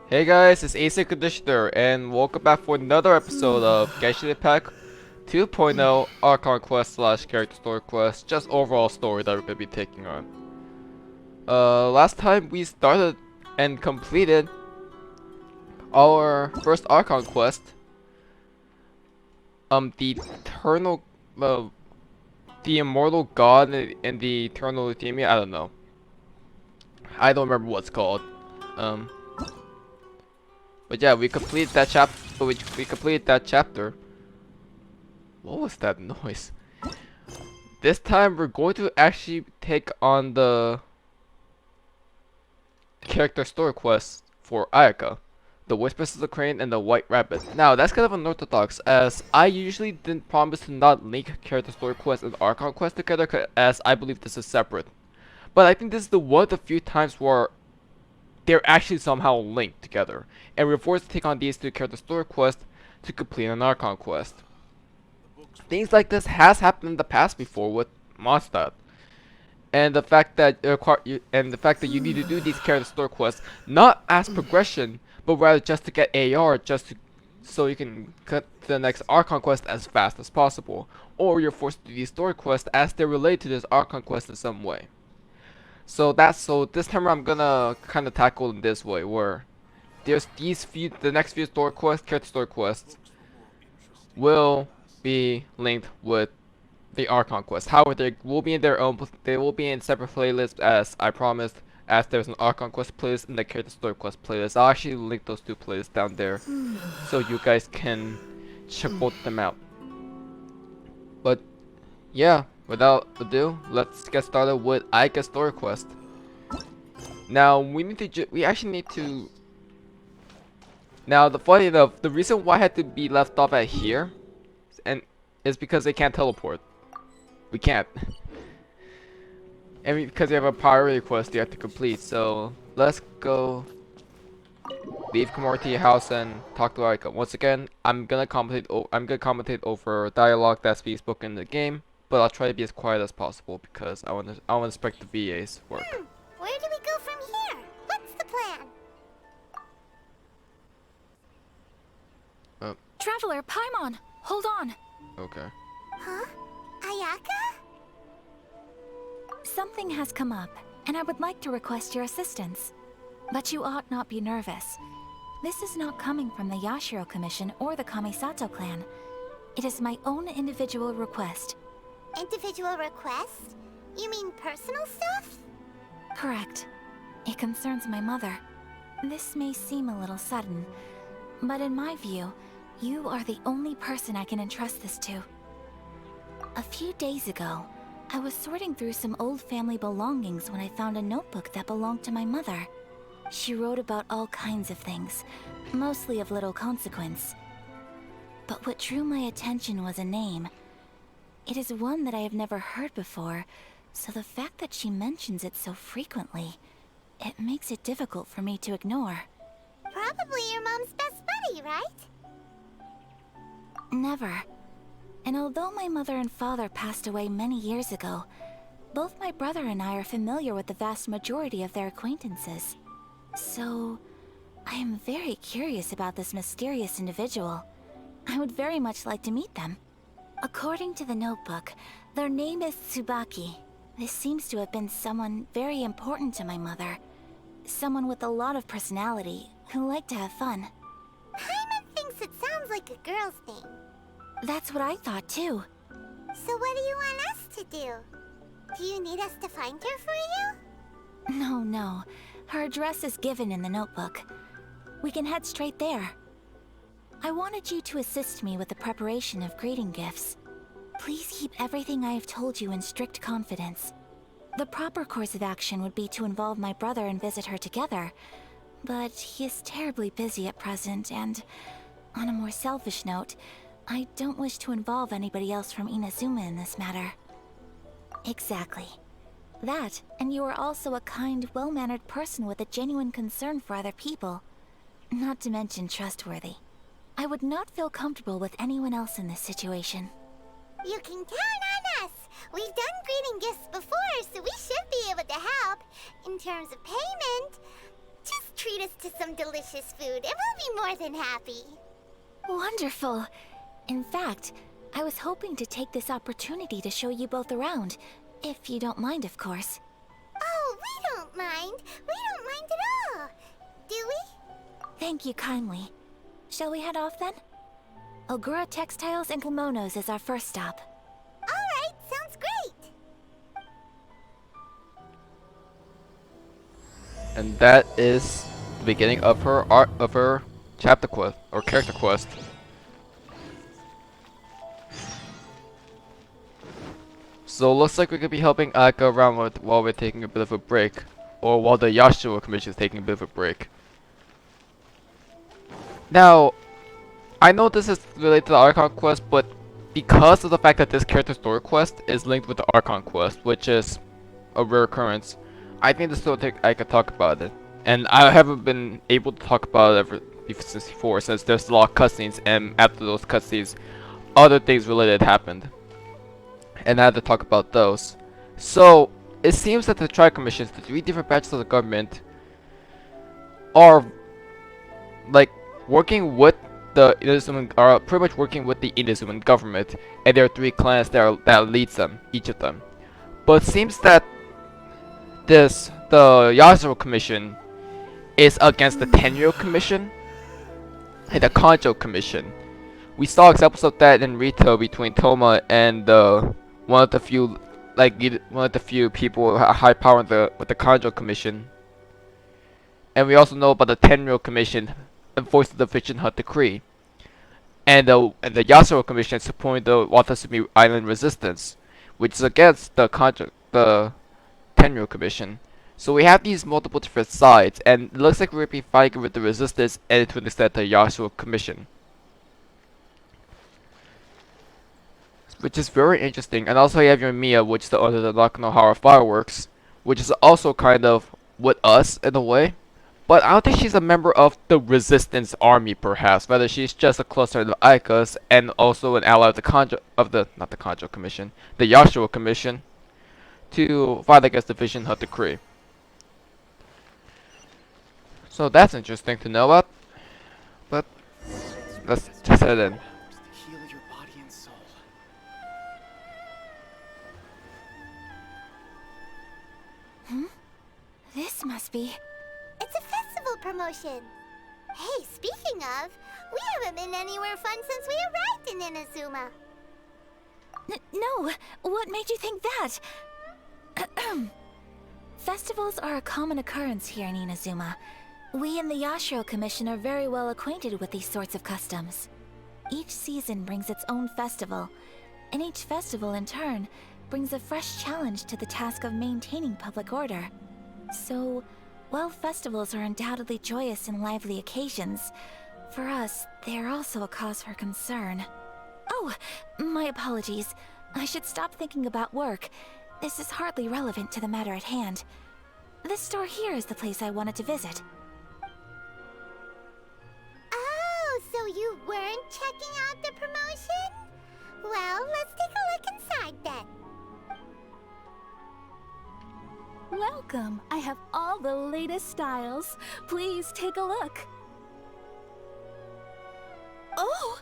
Hey guys, it's ACairconditioner, and welcome back for another episode of Genshin Impact 2.0 Archon Quest slash character story quest, just overall story that we're gonna be taking on. Last time we started and completed our first Archon quest, the eternal, the immortal god and the eternal Euthymia. I don't know. I don't remember what's called. Um, but yeah, we completed that chapter. We completed that chapter. What was that noise? This time we're going to actually take on the character story quest for Ayaka, the Whispers of the Crane and the White Rabbit. Now that's kind of unorthodox, as I usually didn't promise to not link character story quest and Archon quest together, as I believe this is separate. But I think this is the one of the few times where they're actually somehow linked together, and we're forced to take on these two character story quests to complete an Archon quest. Things like this has happened in the past before with Mondstadt. And the fact that you need to do these character story quests not as progression, but rather just to get AR, so you can cut the next Archon quest as fast as possible, or you're forced to do these story quests as they're related to this Archon quest in some way. So this time around I'm gonna kind of tackle in this way, where the next few story quests, character story quests, will be linked with the Archon quest. However, they will be in separate playlists as I promised. As there's an Archon quest playlist and the character story quest playlist. I'll actually link those two playlists down there, so you guys can check both of them out. But yeah, without ado, let's get started with Ayaka's story quest. Now we actually need to. Now the reason why I had to be left off at here, and is because they can't teleport. We can't. And because we have a priority quest you have to complete, so let's go leave Komorti house and talk to Ayaka. Once again, I'm gonna commentate over dialogue that's being spoken in the game, but I'll try to be as quiet as possible because I want to respect the VA's work. Where do we go from here? What's the plan? Traveler, Paimon, hold on. Okay. Huh? Ayaka? Something has come up, and I would like to request your assistance. But you ought not be nervous. This is not coming from the Yashiro Commission or the Kamisato clan. It is my own individual request. Individual request? You mean personal stuff? Correct. It concerns my mother. This may seem a little sudden, but in my view, you are the only person I can entrust this to. A few days ago, I was sorting through some old family belongings when I found a notebook that belonged to my mother. She wrote about all kinds of things, mostly of little consequence. But what drew my attention was a name. It is one that I have never heard before, so the fact that she mentions it so frequently, it makes it difficult for me to ignore. Probably your mom's best buddy, right? Never. And although my mother and father passed away many years ago, both my brother and I are familiar with the vast majority of their acquaintances. So, I am very curious about this mysterious individual. I would very much like to meet them. According to the notebook, their name is Tsubaki. This seems to have been someone very important to my mother. Someone with a lot of personality, who liked to have fun. Paimon thinks it sounds like a girl's name. That's what I thought too. So what do you want us to do? Do you need us to find her for you? No. Her address is given in the notebook. We can head straight there. I wanted you to assist me with the preparation of greeting gifts. Please keep everything I have told you in strict confidence. The proper course of action would be to involve my brother and visit her together, but he is terribly busy at present, and on a more selfish note, I don't wish to involve anybody else from Inazuma in this matter. Exactly. That, and you are also a kind, well-mannered person with a genuine concern for other people. Not to mention trustworthy. I would not feel comfortable with anyone else in this situation. You can count on us. We've done greeting gifts before, so we should be able to help. In terms of payment, just treat us to some delicious food, and we'll be more than happy. Wonderful. In fact, I was hoping to take this opportunity to show you both around, if you don't mind, of course. Oh, we don't mind. We don't mind at all. Do we? Thank you kindly. Shall we head off then? Ogura Textiles and Kimonos is our first stop. Alright, sounds great. And that is the beginning of her chapter quest or character quest. So it looks like we could be helping Ayaka around while we're taking a bit of a break, or while the Yashua Commission is taking a bit of a break. Now, I know this is related to the Archon quest, but because of the fact that this character story quest is linked with the Archon quest, which is a rare occurrence, I think I could talk about it. And I haven't been able to talk about it ever since before, since there's a lot of cutscenes, and after those cutscenes, other things related happened. And I had to talk about those. So, it seems that the Tri-Commissions, the 3 different branches of the government, are like working with the Inazuman, are pretty much working with the Inazuman government, and there are 3 clans that leads them, each of them. But it seems that the Yasuo Commission is against the Tenryou Commission and the Kanjo Commission. We saw examples of that in Rito between Toma and one of the few people with high power with the Kanjo Commission. And we also know about the Tenryou Commission enforcing the Vision Hunt Decree, and the Yasuo Commission supporting the Watasumi Island Resistance, which is against the Tenryou Commission. So we have these multiple different sides, and it looks like we're going to be fighting with the Resistance and to an extent the Yasuo Commission, which is very interesting. And also you have your Mia, which is the owner of the Nakanohara Fireworks, which is also kind of with us in a way. But I don't think she's a member of the Resistance Army, perhaps. Rather, she's just a cluster of Ayaka's and also an ally of the the Yashua Commission, to fight against the Vision Hunt Decree. So that's interesting to know about. But let's just head in. Heal your body and soul. This must be... It's a festival promotion. Hey, speaking of, we haven't been anywhere fun since we arrived in Inazuma. No, what made you think that? Festivals are a common occurrence here in Inazuma. We in the Yashiro Commission are very well acquainted with these sorts of customs. Each season brings its own festival, and each festival in turn brings a fresh challenge to the task of maintaining public order. So, while festivals are undoubtedly joyous and lively occasions, for us, they are also a cause for concern. Oh, my apologies. I should stop thinking about work. This is hardly relevant to the matter at hand. This store here is the place I wanted to visit. Oh, so you weren't checking out the promotion? Well, let's take a look inside then. Welcome! I have all the latest styles. Please take a look. Oh,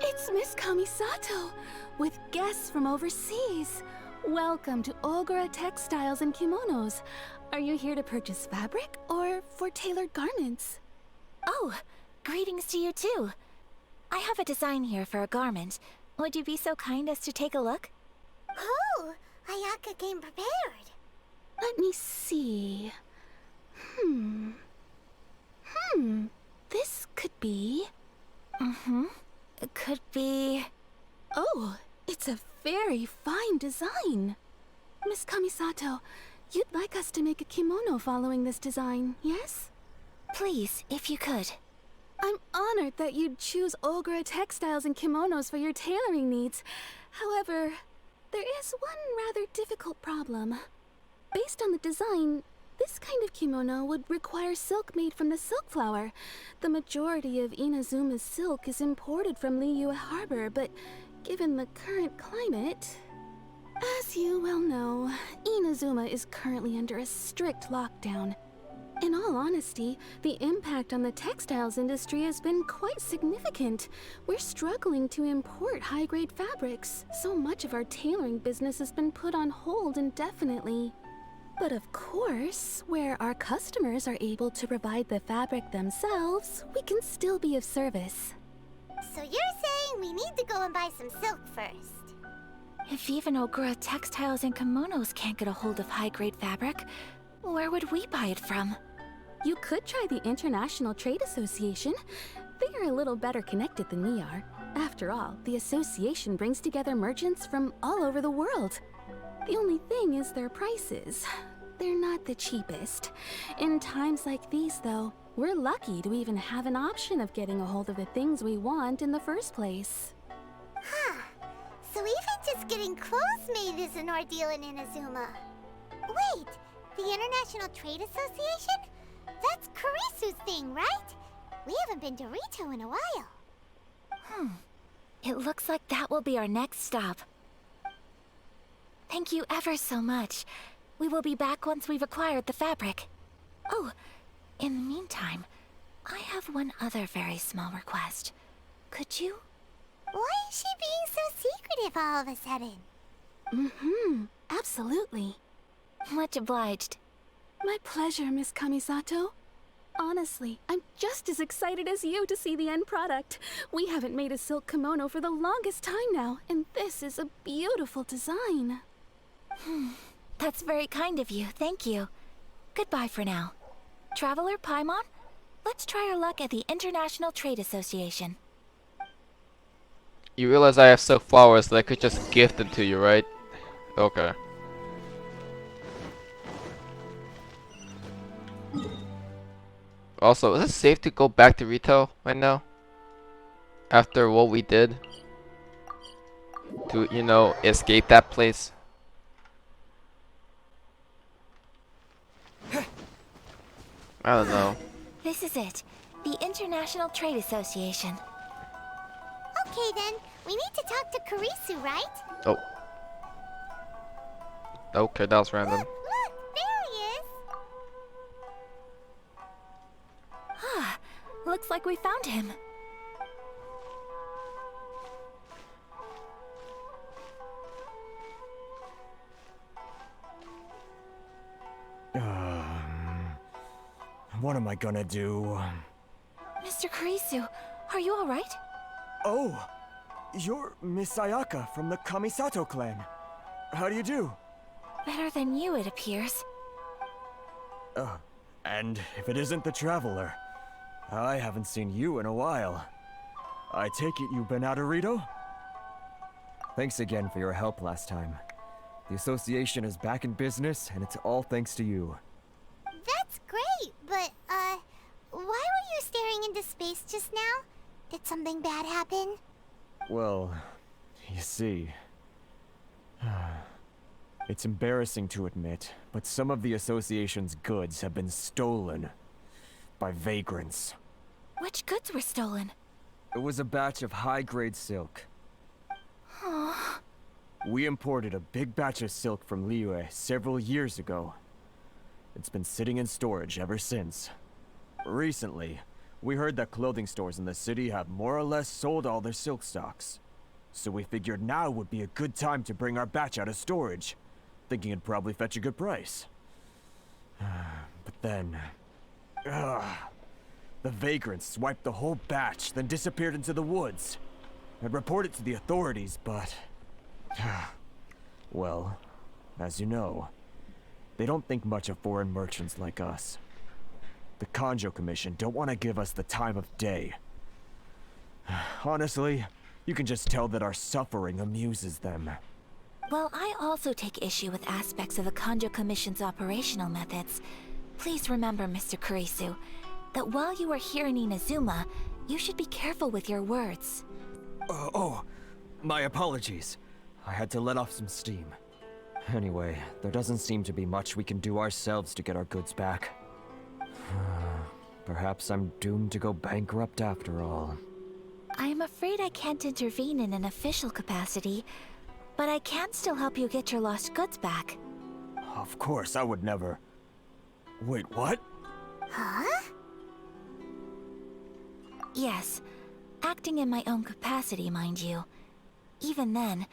it's Miss Kamisato with guests from overseas. Welcome to Ogura Textiles and Kimonos. Are you here to purchase fabric or for tailored garments? Oh, greetings to you too. I have a design here for a garment. Would you be so kind as to take a look? Oh, Ayaka came prepared. Let me see. This could be... It could be... Oh, it's a very fine design. Miss Kamisato, you'd like us to make a kimono following this design, yes? Please, if you could. I'm honored that you'd choose Ogura Textiles and Kimonos for your tailoring needs. However, there is one rather difficult problem. Based on the design, this kind of kimono would require silk made from the silk flower. The majority of Inazuma's silk is imported from Liyue Harbor, but given the current climate... As you well know, Inazuma is currently under a strict lockdown. In all honesty, the impact on the textiles industry has been quite significant. We're struggling to import high-grade fabrics. So much of our tailoring business has been put on hold indefinitely. But of course, where our customers are able to provide the fabric themselves, we can still be of service. So you're saying we need to go and buy some silk first? If even Ogura Textiles and Kimonos can't get a hold of high-grade fabric, where would we buy it from? You could try the International Trade Association. They are a little better connected than we are. After all, the association brings together merchants from all over the world. The only thing is their prices. They're not the cheapest. In times like these, though, we're lucky to even have an option of getting a hold of the things we want in the first place. Huh. So even just getting clothes made is an ordeal in Inazuma. Wait, the International Trade Association? That's Kurisu's thing, right? We haven't been to Rito in a while. It looks like that will be our next stop. Thank you ever so much. We will be back once we've acquired the fabric. Oh, in the meantime, I have one other very small request. Could you? Why is she being so secretive all of a sudden? Absolutely. Much obliged. My pleasure, Miss Kamisato. Honestly, I'm just as excited as you to see the end product. We haven't made a silk kimono for the longest time now, and this is a beautiful design. That's very kind of you, thank you. Goodbye for now. Traveler Paimon, let's try our luck at the International Trade Association. You realize I have silk flowers that I could just gift them to you, right? Okay. Also, is it safe to go back to retail right now? After what we did? To, you know, escape that place? I don't know. This is it, the International Trade Association. Okay then, we need to talk to Kurisu, right? Oh. Okay, that was random. Look, there he is! Ah, looks like we found him. What am I gonna do? Mr. Kurisu, are you alright? Oh, you're Miss Ayaka from the Kamisato clan. How do you do? Better than you, it appears. And if it isn't the Traveler, I haven't seen you in a while. I take it you've been out of Rito? Thanks again for your help last time. The association is back in business, and it's all thanks to you. That's great, but, why were you staring into space just now? Did something bad happen? Well, you see... It's embarrassing to admit, but some of the association's goods have been stolen by vagrants. Which goods were stolen? It was a batch of high-grade silk. Aww. We imported a big batch of silk from Liyue several years ago. It's been sitting in storage ever since. Recently, we heard that clothing stores in the city have more or less sold all their silk stocks. So we figured now would be a good time to bring our batch out of storage, thinking it'd probably fetch a good price. But then... the vagrants swiped the whole batch, then disappeared into the woods. I'd report it to the authorities, but... well, as you know, they don't think much of foreign merchants like us. The Kanjo Commission don't want to give us the time of day. Honestly, you can just tell that our suffering amuses them. Well, I also take issue with aspects of the Kanjo Commission's operational methods. Please remember, Mr. Kurisu, that while you are here in Inazuma, you should be careful with your words. My apologies. I had to let off some steam. Anyway, there doesn't seem to be much we can do ourselves to get our goods back. Perhaps I'm doomed to go bankrupt after all. I am afraid I can't intervene in an official capacity, but I can still help you get your lost goods back. Of course, I would never... Wait, what? Huh? Yes, acting in my own capacity, mind you. Even then,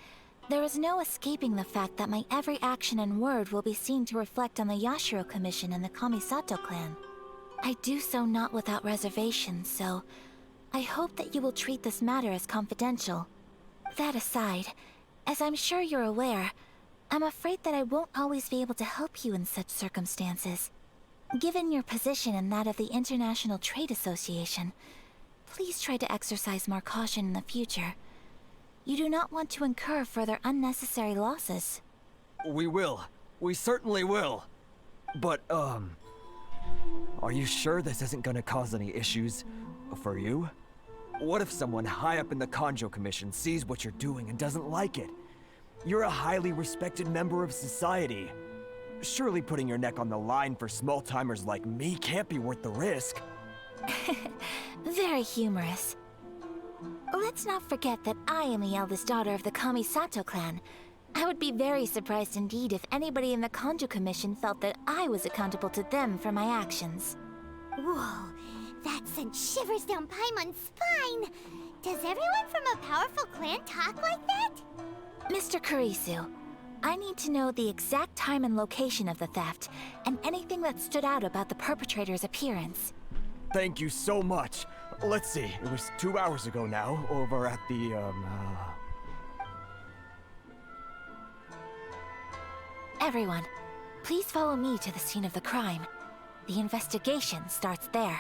there is no escaping the fact that my every action and word will be seen to reflect on the Yashiro Commission and the Kamisato clan. I do so not without reservation, so I hope that you will treat this matter as confidential. That aside, as I'm sure you're aware, I'm afraid that I won't always be able to help you in such circumstances. Given your position and that of the International Trade Association, please try to exercise more caution in the future. You do not want to incur further unnecessary losses. We will. We certainly will. But, are you sure this isn't gonna cause any issues for you? What if someone high up in the Kanjo Commission sees what you're doing and doesn't like it? You're a highly respected member of society. Surely putting your neck on the line for small-timers like me can't be worth the risk. Very humorous. Let's not forget that I am the eldest daughter of the Kamisato clan. I would be very surprised indeed if anybody in the Kanjo Commission felt that I was accountable to them for my actions. Whoa, that sent shivers down Paimon's spine. Does everyone from a powerful clan talk like that? Mr. Kurisu, I need to know the exact time and location of the theft, and anything that stood out about the perpetrator's appearance. Thank you so much. Let's see, it was 2 hours ago now, over at the, Everyone, please follow me to the scene of the crime. The investigation starts there.